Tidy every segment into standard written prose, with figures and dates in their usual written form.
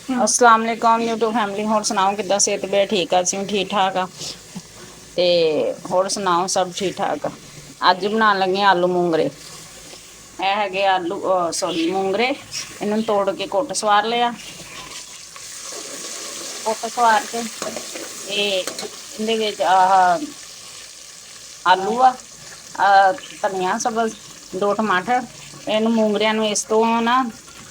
अस्सलाम वालेकुम YouTube family. होर सुनाओ किद्दां सेहत बे ठीक आ? असीं ठीक ठाक आ। ते होर सुनाओ सब ठीक ठाक। अज्ज बनान लगे आलू मूंगरे। ਇਹ ਹੈਗੇ ਆਲੂ ਸੋਰੀ ਮੂੰਗਰੇ। ਇਹਨਾਂ ਨੂੰ ਤੋੜ ਕੇ ਕੁੱਟ ਸਵਾਰ ਲਿਆ। ਕੁੱਟ ਸਵਾਰ ਕੇ ਇਹ ਇਹਦੇ ਵਿੱਚ ਆਲੂ ਆ, ਧਨੀਆ ਸਬਜ਼, 2 ਟਮਾਟਰ। ਇਹਨੂੰ ਮੂੰਗਰਿਆਂ ਨੂੰ ਇਸ ਤੋਂ ਨਾ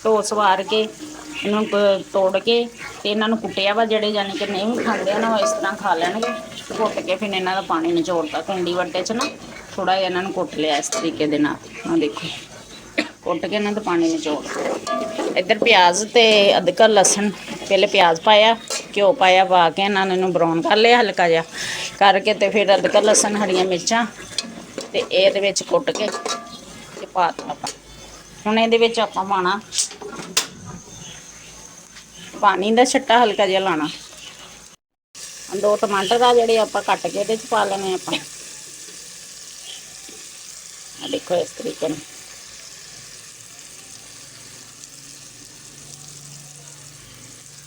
ਧੋ ਸਵਾਰ ਕੇ ਇਹਨੂੰ ਤੋੜ ਕੇ ਤੇ ਇਹਨਾਂ ਨੂੰ ਕੁੱਟਿਆ ਵਾ। ਜਿਹੜੇ ਜਾਣੀ ਕਿ ਨਹੀਂ ਵੀ ਖਾਂਦੇ ਨਾ ਉਹ ਇਸ ਤਰ੍ਹਾਂ ਖਾ ਲੈਣਗੇ। ਕੁੱਟ ਕੇ ਫਿਰ ਇਹਨਾਂ ਦਾ ਪਾਣੀ ਨਿਚੋੜਤਾ ਕੁੰਡੀ ਵੱਟੇ 'ਚ ਨਾ ਥੋੜ੍ਹਾ ਜਿਹਾ ਇਹਨਾਂ ਨੂੰ ਕੁੱਟ ਲਿਆ ਇਸ ਤਰੀਕੇ ਦੇ ਨਾਲ। ਆਹ ਦੇਖੋ ਕੁੱਟ ਕੇ ਇਹਨਾਂ ਦਾ ਪਾਣੀ ਨਿਚੋੜ। ਇੱਧਰ ਪਿਆਜ਼ ਤੇ ਅਦਰਕ ਲਸਣ, ਪਹਿਲੇ ਪਿਆਜ਼ ਪਾਇਆ, ਘਿਓ ਪਾਇਆ, ਪਾ ਕੇ ਇਹਨਾਂ ਨੂੰ ਬਰਾਉਨ ਕਰ ਲਿਆ ਹਲਕਾ ਜਿਹਾ ਕਰਕੇ। ਤੇ ਫਿਰ ਅਦਰਕ ਲਸਣ, ਹਰੀਆਂ ਮਿਰਚਾਂ ਤੇ ਇਹਦੇ ਵਿੱਚ ਕੁੱਟ ਕੇ ਤੇ ਪਾ ਤਾ ਆਪਾਂ। ਹੁਣ ਇਹਦੇ ਵਿੱਚ ਆਪਾਂ ਪਾਉਣਾ ਪਾਣੀ ਦਾ ਛੱਟਾ ਹਲਕਾ ਜਿਹਾ ਲਾਣਾ। 2 ਟਮਾਟਰ ਆ ਜਿਹੜੇ ਆਪਾਂ ਕੱਟ ਕੇ ਇਹਦੇ 'ਚ ਪਾ ਲੈਣੇ ਆਪਾਂ। ਆ ਦੇਖੋ ਇਸ ਤਰੀਕੇ ਨਾਲ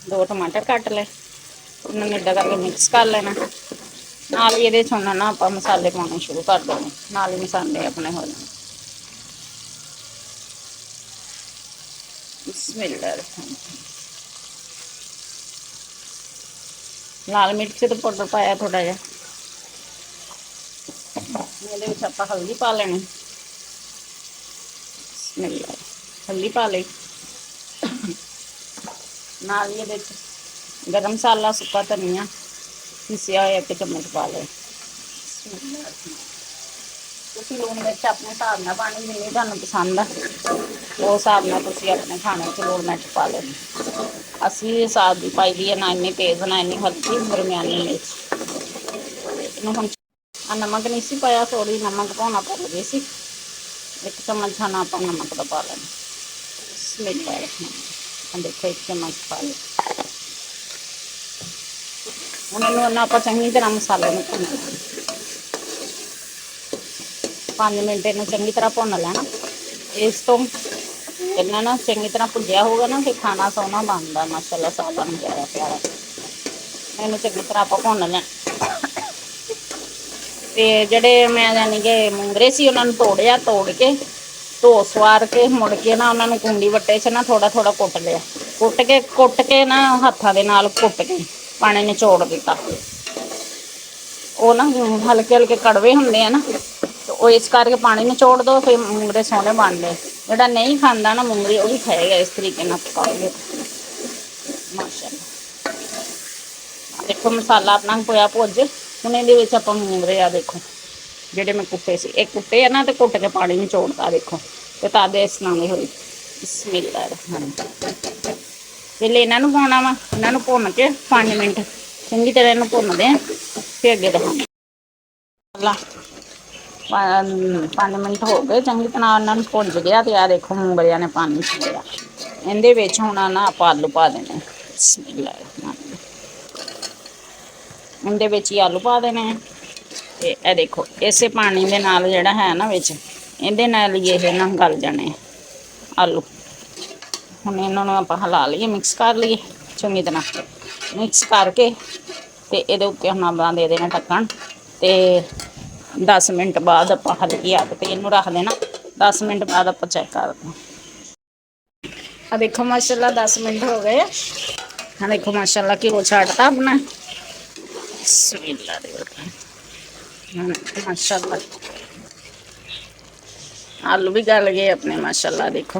2 ਟਮਾਟਰ ਕੱਟ ਲਏ। ਉਹਨਾਂ ਨੂੰ ਇੱਦਾਂ ਕਰਕੇ ਮਿਕਸ ਕਰ ਲੈਣਾ। ਨਾਲ ਹੀ ਇਹਦੇ 'ਚ ਹੁਣ ਨਾ ਆਪਾਂ ਮਸਾਲੇ ਪਾਉਣੇ ਸ਼ੁਰੂ ਕਰ ਦੇਣੇ। ਨਾਲ ਹੀ ਮਸਾਲੇ ਆਪਣੇ ਹੋ ਜਾਣੇ। ਬਿਸਮਿਲ੍ਲਾਹਿਰ। लाल मिर्च तो पाउडर पाया थोड़ा जहा। ये आप हल्दी पा लेनी। हल्दी पा ली। नाल ये गरम मसाला, सुक्का धनिया पीसिया होया 1 चम्मच पा ले। लून मिर्च अपने हिसाब नाल पानी, जिन्नी तुहानूं पसंद आ उस हिसाब नाल तुसीं अपने खाने च लून मिर्च पा लेनी। असी साग की पाई दी है, ना इन्नी तेज़ ना इन्नी हल्की, दरम्यानी मिर्च। हम नमक नहीं सी पाया, थोड़ी नमक पाना भुल गई सी। 1 चम्मच खाना आप नमक का पा लेना। देखो 1 चम्मच पा लिया। हम इन्हू आप चंगी तरह मसाले में भुन 5 मिनट इन चंगी तरह भुन लेना। इस तो इन्ना ना चंगी तरह भुजिया होगा ना फिर खाना सोहना बनता माशाअल्लाह। सा बन प्यारा प्यारा इन्हू चंगी तरह आप भुन लें। तो जोड़े मैं यानी कि मूंगरे से उन्होंने तोड़िया, तोड़ के धो सवार के मुड़ के ना उन्होंने कुंडी वट्टे च ना थोड़ा थोड़ा कुट लिया। कुट के ना हत्थों के नाल कुट के पानी निचोड़ दिता। वो ना हल्के हल्के कड़वे होंगे है ना, तो वो इस करके पानी निचोड़ दो, फिर मूंगरे सोहने बनते। जोड़ा नहीं खाता ना मूंगरे वो भी खाएगा इस तरीके ना पकाओगे माशाअल्लाह। देखो मसाला अपना पोया भुज। हूँ ये आप मूंगरे आ देखो जेडे मैं कुटे से एक कुटे है ना, तो कुट के पानी निचोड़ता देखो। तो तादे इस नाल हुई बिस्मिल्लाह। जिसले इन्हों पाना वा इन्हों भुन के 5 मिनट चंगी तरह इन्हू भुनते हैं, फिर अगे दिखाने। 5 मिनट हो गए चंगी तरह इन्होंने भुज गया। तो आ देखो मूंगरिया ने पानी छोड़िया। इहदे विच हुण ना आप आलू पा देने। बिस्मिल्लाह। इहदे विच ही आलू पा देने। ते ए देखो इसे पानी दे नाल जिहड़ा है ना विच इहदे नाल ही ये ना गल जाने आलू। हुण इन्होंने आप हिला लीए, मिक्स कर लीए चंगी तरह। मिक्स करके तो ये उत्ते हम अपना दे देना ढक्कन। तो 10 मिनट बाद आप हल्की अग पर इनू रख देना। 10 मिनट बाद आप चेक कर दें। देखो माशाअल्लाह 10 मिनट हो गए। हाँ देखो माशाअल्लाह घ्यो छाड़ता अपना। माशाअल्लाह आलू भी गल गए अपने माशाअल्लाह। देखो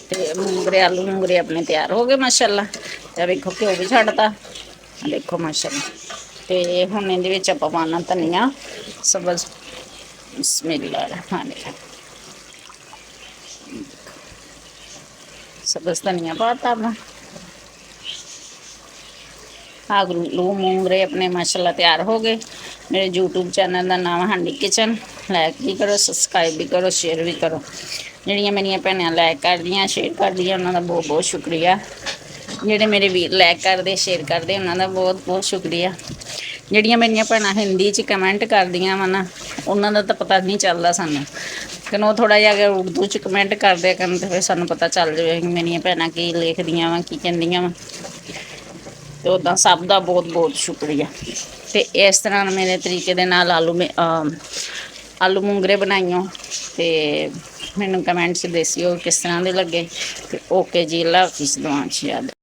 तो मूंगरे आलू मूंगरे अपने तैयार हो गए माशाअल्लाह। तो देखो घ्यो भी छाड़ता देखो माशाअल्लाह। तो हुण इहदे विच आपां पाना धनिया सब्ज़। बिस्मिल्लाह। हाँ सब्ज़ धनिया पाता अपना। आलू मूंगरे अपने माशाअल्लाह तैयार हो गए। मेरे यूट्यूब चैनल का नाम है हांडी किचन। लाइक भी करो, सबसक्राइब भी करो, शेयर भी करो। जिहड़ियां मेरियां भैणां लाइक कर दियां, शेयर कर दियां, उन्होंने बहुत बहुत शुक्रिया। जिहड़े मेरे वीर लाइक करते, शेयर करते, उन्होंने बहुत बहुत शुक्रिया। जिहड़ियां मेरियां भैणां हिंदी च कमेंट कर दियां वा ना, उन्हों का तो पता नहीं चलता सानूं। ਕਿ ਉਹ ਥੋੜ੍ਹਾ ਜਿਹਾ ਅਗਰ ਉਰਦੂ 'ਚ ਕਮੈਂਟ ਕਰਦੇ ਕਰਨ ਤਾਂ ਫਿਰ ਸਾਨੂੰ ਪਤਾ ਚੱਲ ਜਾਵੇ ਕਿ ਮੇਰੀਆਂ ਭੈਣਾਂ ਕੀ ਲਿਖਦੀਆਂ ਵਾ, ਕੀ ਕਹਿੰਦੀਆਂ ਵਾ। ਅਤੇ ਉੱਦਾਂ ਸਭ ਦਾ ਬਹੁਤ ਬਹੁਤ ਸ਼ੁਕਰੀਆ। ਅਤੇ ਇਸ ਤਰ੍ਹਾਂ ਮੇਰੇ ਤਰੀਕੇ ਦੇ ਨਾਲ ਆਲੂ ਮੂੰਗਰੇ ਬਣਾਈਓ, ਅਤੇ ਮੈਨੂੰ ਕਮੈਂਟਸ ਦੱਸਿਓ ਕਿਸ ਤਰ੍ਹਾਂ ਦੇ ਲੱਗੇ। ਅਤੇ ਓਕੇ ਜੀ, ਅੱਲਾ ਹਾਫਿਜ਼, ਦੁਆ 'ਚ ਯਾਦ।